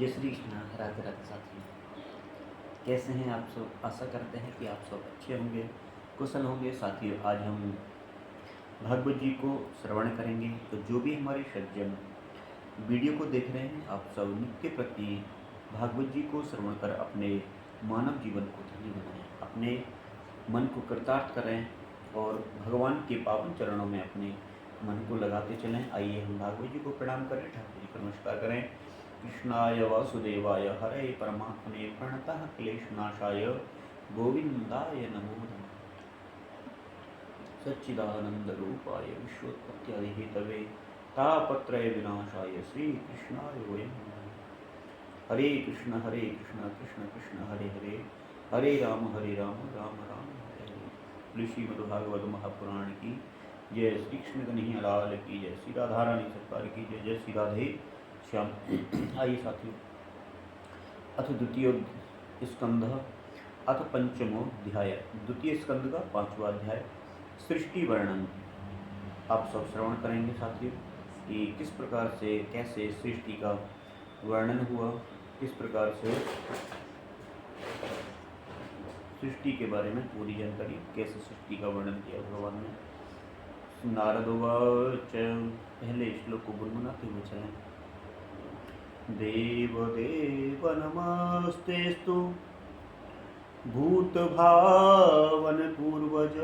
जय श्री कृष्ण। राधे राधे साथियों, कैसे हैं आप सब। आशा करते हैं कि आप सब अच्छे होंगे, कुशल होंगे। साथियों, आज हम भागवत जी को श्रवण करेंगे। तो जो भी हमारे सज्जन वीडियो को देख रहे हैं, आप सब नित्य प्रति भागवत जी को श्रवण कर अपने मानव जीवन को धन्य बनाएं, अपने मन को कृतार्थ करें और भगवान के पावन चरणों में अपने मन को लगाते चलें। आइए हम भागवत जी को प्रणाम करें, ठाकुर जी को नमस्कार करें। कृष्णाय वासुदेवाय हरे परमात्मने प्रणतः क्लेशनाशाय गोविंदाय नमो नमः। सच्चिदानंद रूपाय विश्वोत्पत्त्यादिहेतवे तापत्रय विनाशाय श्री कृष्णाय वयं नमः। हरे कृष्ण कृष्ण कृष्ण हरे हरे, हरे राम राम राम हरे हरे। श्रीमद्भागवत महापुराण की जय। श्री कृष्ण कन्हैया लाल की जय। श्री राधा रानी सरकार की जय। जय श्री राधे श्याम। आइए साथियों, अथ द्वितीय स्कंध अथ पंचमो अध्याय, द्वितीय स्कंद का 5वां अध्याय सृष्टि वर्णन आप सब श्रवण करेंगे साथियों कि किस प्रकार से कैसे सृष्टि का वर्णन हुआ, किस प्रकार से सृष्टि के बारे में पूरी जानकारी, कैसे सृष्टि का वर्णन किया भगवान ने। नारद उवाच, पहले श्लोक को गुनगुनाते हुए चलें। देवदेव नमस्तेस्तु भूतभावन पूर्वज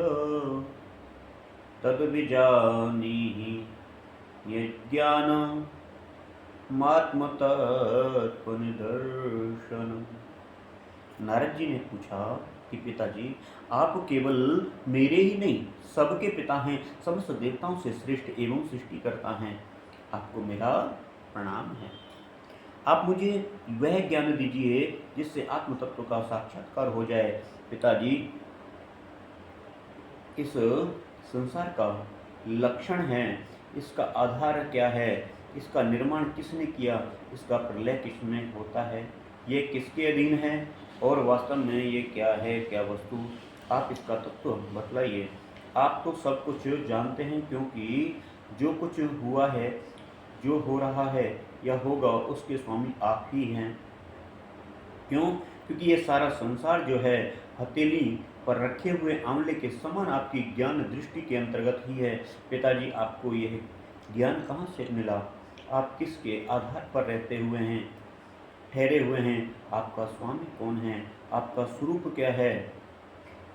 तद्विजानीहि यज्ञानमात्मतत्त्वनिदर्शनम्। नारद जी ने पूछा कि पिताजी, आप केवल मेरे ही नहीं सबके पिता हैं, समस्त देवताओं से श्रेष्ठ एवं सृष्टि करता हैं। आपको मेरा प्रणाम है। आप मुझे वह ज्ञान दीजिए जिससे आत्म तत्व का साक्षात्कार हो जाए। पिताजी, इस संसार का लक्षण है, इसका आधार क्या है, इसका निर्माण किसने किया, इसका प्रलय किसमें होता है, ये किसके अधीन है और वास्तव में ये क्या है, क्या वस्तु, आप इसका तत्व बतलाइए। आप तो सब कुछ जानते हैं, क्योंकि जो कुछ हुआ है, जो हो रहा है या होगा, उसके स्वामी आप ही हैं। क्यों? क्योंकि ये सारा संसार जो है हथेली पर रखे हुए आंवले के समान आपकी ज्ञान दृष्टि के अंतर्गत ही है। पिताजी, आपको यह ज्ञान कहाँ से मिला? आप किसके आधार पर रहते हुए हैं, ठहरे हुए हैं? आपका स्वामी कौन है? आपका स्वरूप क्या है?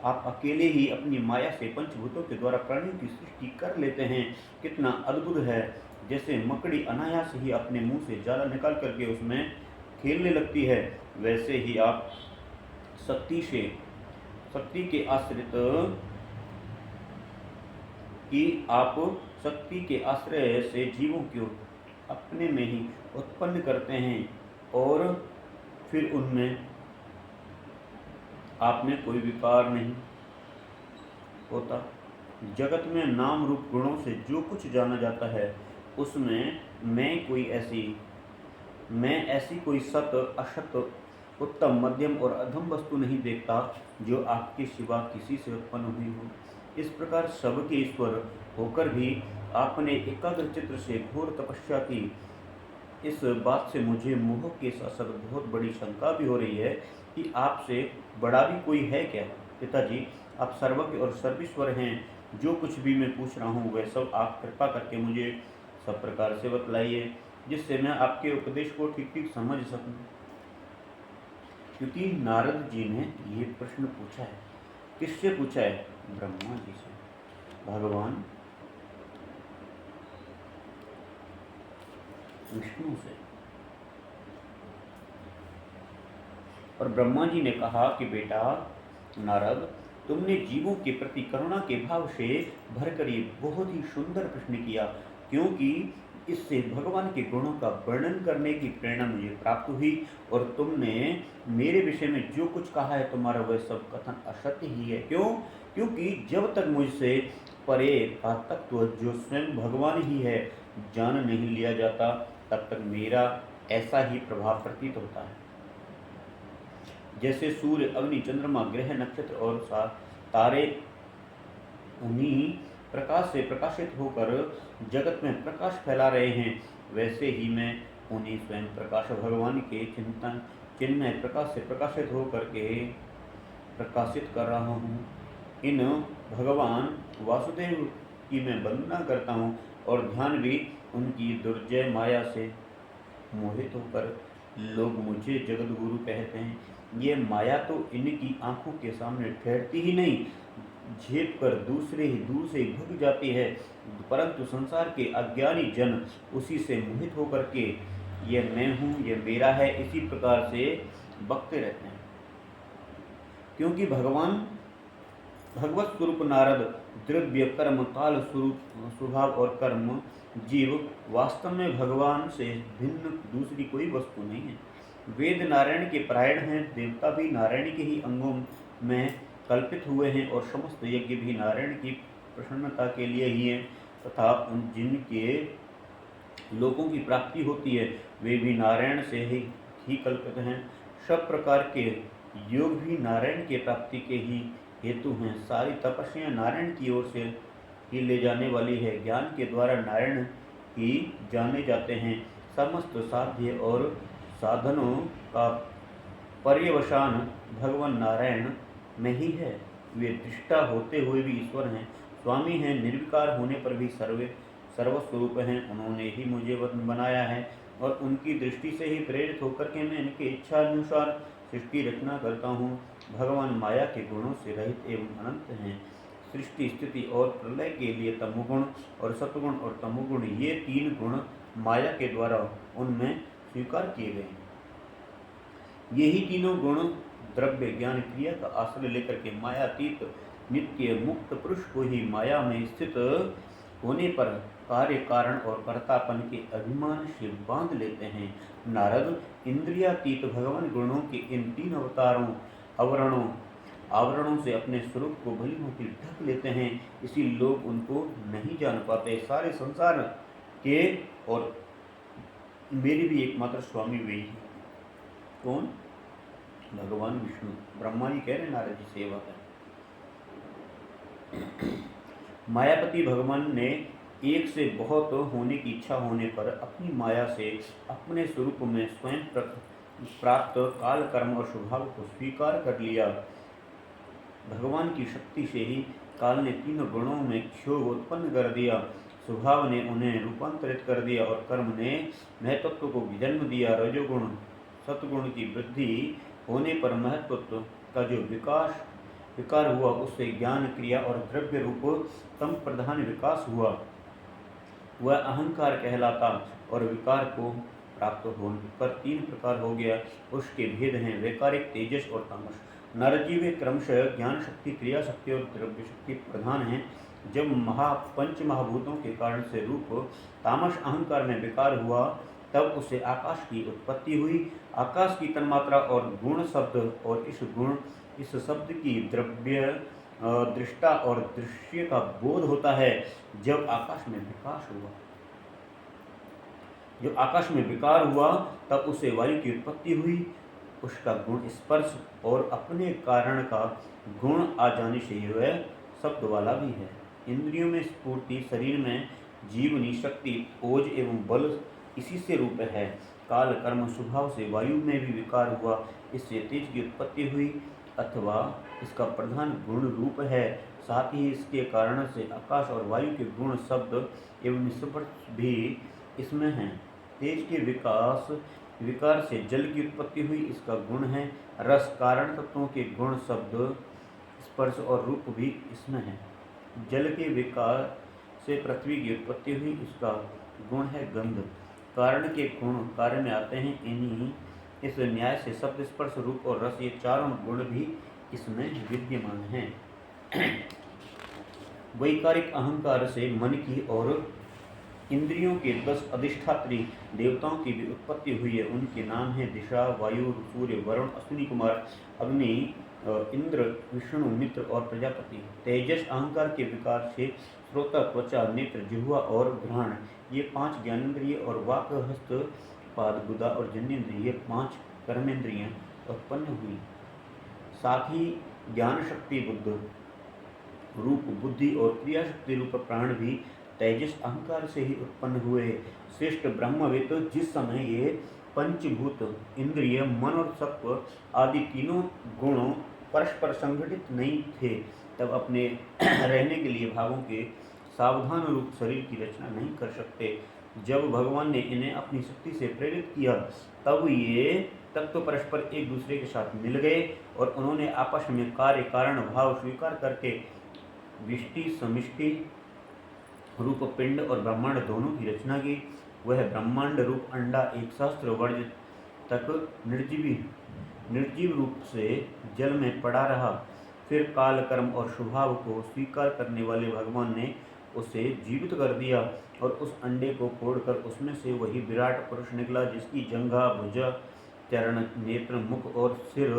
आप अकेले ही अपनी माया से पंचभूतों के द्वारा प्राणियों की सृष्टि कर लेते हैं। कितना अद्भुत है। जैसे मकड़ी अनायास ही अपने मुंह से जाला निकाल करके उसमें खेलने लगती है, वैसे ही आप शक्ति के आश्रित कि आप शक्ति के आश्रय से जीवों को अपने में ही उत्पन्न करते हैं और फिर उनमें आप में कोई विकार नहीं होता। जगत में नाम रूप गुणों से जो कुछ जाना जाता है, उसमें मैं ऐसी कोई सत असत, उत्तम मध्यम और अधम वस्तु नहीं देखता जो आपके सिवा किसी से उत्पन्न हुई हो। इस प्रकार सबके ईश्वर होकर भी आपने एकाग्र चित्र से घोर तपस्या की। इस बात से मुझे मोह के साथ साथ बहुत बड़ी शंका भी हो रही है कि आपसे बड़ा भी कोई है क्या? पिताजी, आप सर्वज्ञ और सर्वेश्वर हैं। जो कुछ भी मैं पूछ रहा हूँ वह सब आप कृपा करके मुझे सब प्रकार से बतलाइए, जिससे मैं आपके उपदेश को ठीक ठीक समझ सकूं। क्योंकि नारद जी ने ये प्रश्न पूछा है, किससे पूछा है? ब्रह्मा जी से। भगवान विष्णु से। और ब्रह्मा जी ने कहा कि बेटा नारद, तुमने जीवों के प्रति करुणा के भाव से भरकर ये बहुत ही सुंदर प्रश्न किया, क्योंकि इससे भगवान के गुणों का वर्णन करने की प्रेरणा मुझे प्राप्त हुई। और तुमने मेरे विषय में जो कुछ कहा है, तुम्हारा वह सब कथन असत्य ही है। क्यों? क्योंकि जब तक मुझसे परे का तत्व जो स्वयं भगवान ही है जान नहीं लिया जाता, तब तक मेरा ऐसा ही प्रभाव प्रतीत होता है। जैसे सूर्य, अग्नि, चंद्रमा, ग्रह, नक्षत्र और तारे उन्हीं प्रकाश से प्रकाशित होकर जगत में प्रकाश फैला रहे हैं, वैसे ही मैं उन्हीं स्वयं प्रकाश भगवान के चिंतन चिन्मय प्रकाश से प्रकाशित होकर के प्रकाशित कर रहा हूँ। इन भगवान वासुदेव की मैं वंदना करता हूँ और ध्यान भी उनकी दुर्जय माया से मोहित होकर लोग मुझे जगत गुरु कहते हैं। ये माया तो इनकी आंखों के सामने ठहरती ही नहीं, झेप कर दूसरे ही दूर से भग जाती है, परंतु संसार के अज्ञानी जन उसी से मोहित होकर के ये मैं हूँ, ये मेरा है, इसी प्रकार से बकते रहते हैं। क्योंकि भगवत स्वरूप नारद द्रव्य कर्म काल स्वरूप स्वभाव और कर्म जीव वास्तव में भगवान से भिन्न दूसरी कोई वस्तु नहीं है। वेद नारायण के परायण हैं, देवता भी नारायण के ही अंगों में कल्पित हुए हैं और समस्त यज्ञ भी नारायण की प्रसन्नता के लिए ही हैं, तथा उन जिनके लोगों की प्राप्ति होती है वे भी नारायण से ही कल्पित हैं। सब प्रकार के योग भी नारायण के प्राप्ति के ही हेतु हैं। सारी तपस्या नारायण की ओर से ही ले जाने वाली है। ज्ञान के द्वारा नारायण ही जाने जाते हैं। समस्त साध्य और साधनों का पर्यवसान भगवान नारायण में ही है। वे दृष्टा होते हुए भी ईश्वर हैं, स्वामी हैं, निर्विकार होने पर भी सर्वस्वरूप हैं। उन्होंने ही मुझे बनाया है और उनकी दृष्टि से ही प्रेरित होकर के मैं इनके इच्छा अनुसार सृष्टि रचना करता हूँ। भगवान माया के गुणों से रहित एवं अनंत हैं। सृष्टि स्थिति और प्रलय के लिए तमोगुण और सत्वगुण और तमोगुण ये तीन गुण माया के द्वारा उनमें स्वीकार किए गए। यही तीनों गुण द्रव्य ज्ञान क्रिया का आश्रय लेकर के मायातीत नित्य मुक्त पुरुष को ही माया में स्थित होने पर कार्य कारण और कर्तापन के अभिमान से बांध लेते हैं। नारद इंद्रियातीत भगवान गुणों के इन तीन आवरणों से अपने स्वरूप को भली भांति ढक लेते हैं, इसी लोग उनको नहीं जान पाते। सारे संसार के और मेरी भी एकमात्र स्वामी वही है। कौन? भगवान विष्णु। ब्रह्मा जी कह रहे नारद जी सेवा है। मायापति भगवान ने एक से बहुत होने की इच्छा होने पर अपनी माया से अपने स्वरूप में स्वयं प्राप्त काल कर्म और स्वभाव को स्वीकार कर लिया। भगवान की शक्ति से ही काल ने तीनों गुणों में क्षोभ उत्पन्न कर दिया, स्वभाव ने उन्हें रूपांतरित कर दिया और कर्म ने महत्त्व को जन्म दिया। रजोगुण सत्गुण की वृद्धि होने पर महत्त्व का जो विकार हुआ, उससे ज्ञान क्रिया और द्रव्य रूप तम प्रधान विकास हुआ, वह अहंकार कहलाता और विकार को प्राप्त होने पर तीन प्रकार हो गया। उसके भेद हैं वैकारिक, तेजस और तामस। नारद जी वे क्रमशः ज्ञान शक्ति, क्रिया शक्ति और द्रव्य शक्ति प्रधान हैं। जब पंच महाभूतों के कारण से रूप तामस अहंकार में विकार हुआ, तब उसे आकाश की उत्पत्ति हुई। आकाश की तन्मात्रा और गुण शब्द और इस शब्द की द्रव्य दृष्टा और दृश्य का बोध होता है। जब आकाश में विकार हुआ तब उसे वायु की उत्पत्ति हुई। उसका गुण स्पर्श और अपने कारण का गुण आ जाने से वह शब्द वाला भी है। इंद्रियों में स्फूर्ति, शरीर में जीवनी शक्ति, ओज एवं बल इसी से रूप है। काल कर्म स्वभाव से वायु में भी विकार हुआ, इससे तेज की उत्पत्ति हुई अथवा इसका प्रधान गुण रूप है। साथ ही इसके कारण से आकाश और वायु के गुण शब्द एवं स्पर्श भी इसमें हैं। तेज के विकार से जल की उत्पत्ति हुई, इसका गुण है रस। कारण तत्वों के गुण शब्द स्पर्श और रूप भी इसमें है। जल के विकार से पृथ्वी की उत्पत्ति हुई, इसका गुण है गंध। कारण के गुण कार्य में आते हैं। इस न्याय से शब्द, स्पर्श, रूप और रस ये चारों गुण भी इसमें विद्यमान हैं। वैकारिक अहंकार से मन की और इंद्रियों के 10 अधिष्ठात्री देवताओं की भी उत्पत्ति हुई है। उनके नाम हैं दिशा, वायु, सूर्य, वरुण, अश्विनी कुमार, अग्नि, इंद्र, विष्णु, मित्र और प्रजापति। तेजस अहंकार के विकार से श्रोत्र, त्वचा, नेत्र, जिह्वा और घ्राण ये 5 ज्ञानेन्द्रिय और वाक, हस्त, पाद, गुदा और जन्नेन्द्रिय ये 5 कर्मेंद्रियां उत्पन्न हुई। साथ ही ज्ञान शक्ति, बुद्ध रूप, बुद्धि और क्रिया शक्ति रूप प्राण भी तेजस अहंकार से ही उत्पन्न हुए। श्रेष्ठ ब्रह्मविद जिस समय ये पंचभूत इंद्रिय मन और सत्व आदि तीनों गुणों परस्पर संगठित नहीं थे, तब अपने रहने के लिए भागों के सावधान रूप शरीर की रचना नहीं कर सकते। जब भगवान ने इन्हें अपनी शक्ति से प्रेरित किया, तब ये तत्व परस्पर एक दूसरे के साथ मिल गए और उन्होंने आपस में कार्य कारण भाव स्वीकार करके विष्टि समिष्टि रूप पिंड और ब्रह्मांड दोनों की रचना की। वह ब्रह्मांड रूप अंडा एक सहस्त्र वर्ष तक निर्जीव रूप से जल में पड़ा रहा। फिर काल कर्म और स्वभाव को स्वीकार करने वाले भगवान ने उसे जीवित कर दिया और उस अंडे को फोड़कर उसमें से वही विराट पुरुष निकला, जिसकी जंघा भुजा चरण नेत्र मुख और सिर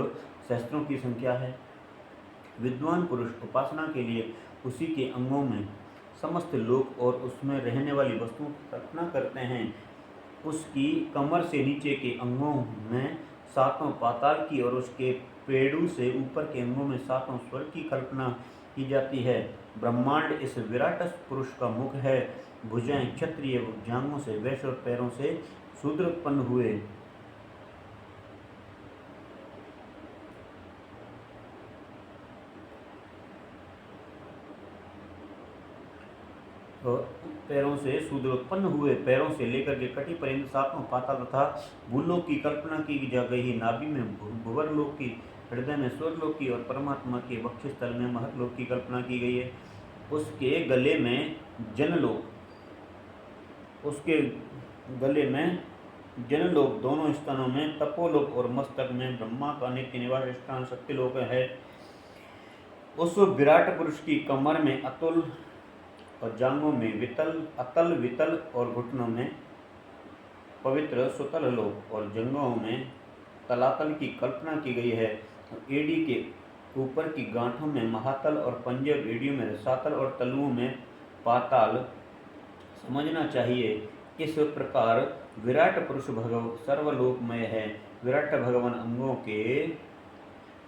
सहस्त्रों की संख्या है। विद्वान पुरुष उपासना के लिए उसी के अंगों में समस्त लोक और उसमें रहने वाली वस्तुओं की कल्पना करते हैं। उसकी कमर से नीचे के अंगों में सातों पाताल की और उसके पेड़ों से ऊपर के अंगों में सातों स्वर्ग की कल्पना की जाती है। ब्रह्मांड इस विराट पुरुष का मुख है। भुजाएं क्षत्रिय, जांघों से वैश्य और पैरों से शूद्र उत्पन्न हुए। पैरों से शूद्र उत्पन्न हुए। पैरों से लेकर के कटी पर्यंत सातों पाताल तथा भूलोक की कल्पना की जा गई। नाभि में भुवरलोक की, हृदय में स्वर्गलोक की और परमात्मा के वक्षस्थल में महतलोक की कल्पना की गई है। उसके गले में जनलोक, दोनों स्थानों में तपोलोक और मस्तक में ब्रह्मा का नित्य निवास स्थान सत्यलोक है। उस विराट पुरुष की कमर में अतुल और जांघों में अतल वितल और घुटनों में पवित्र सुतल लोक और जंघों में तलातल की कल्पना की गई है। एड़ी के ऊपर की गांठों में महातल और पंजे और एड़ियों में रसातल और तलुओं में पाताल समझना चाहिए। इस प्रकार विराट पुरुष सर्वलोकमय है। विराट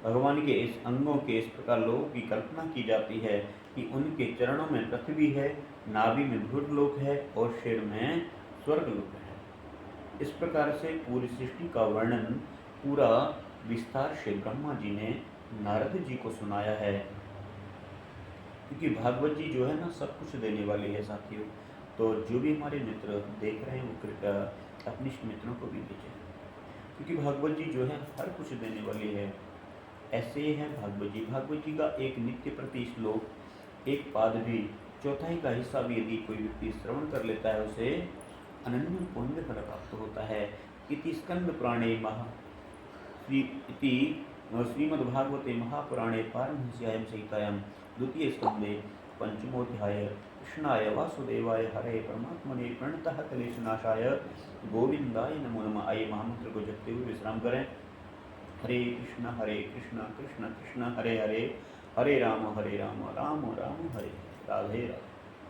भगवान के इस अंगों के इस प्रकार लोगों की कल्पना की जाती है कि उनके चरणों में पृथ्वी है, नाभि में भूलोक है और सिर में स्वर्गलोक है। इस प्रकार से पूरी सृष्टि का वर्णन पूरा विस्तार से ब्रह्मा जी ने नारद जी को सुनाया है। क्योंकि भागवत जी जो है ना, सब कुछ देने वाली है साथियों। तो जो भी हमारे मित्र देख रहे हैं वो कृपया अपने मित्रों को भी भेजें, क्योंकि भागवत जी जो है हर कुछ देने वाली है। ऐसे है भागवत जी का एक नित्य प्रति श्लोक, एक पाद भी, चौथाई का हिस्सा भी यदि कोई व्यक्ति श्रवण कर लेता है, उसे अनन्य पुण्य फल प्राप्त होता है। इति स्कंद पुराणे श्रीमद्भागवते महापुराणे पारमहंस्यायां संहितायां द्वितीय स्कंदे पंचमोऽध्याय। कृष्णाय वासुदेवाय हरे परमात्मने प्रणतः क्लेशनाशाय गोविंदाय नमो नमः। आइए महामंत्र को जपते हुए विश्राम करें। हरे कृष्ण कृष्ण कृष्ण हरे हरे, हरे राम राम राम हरे। राधे राधे।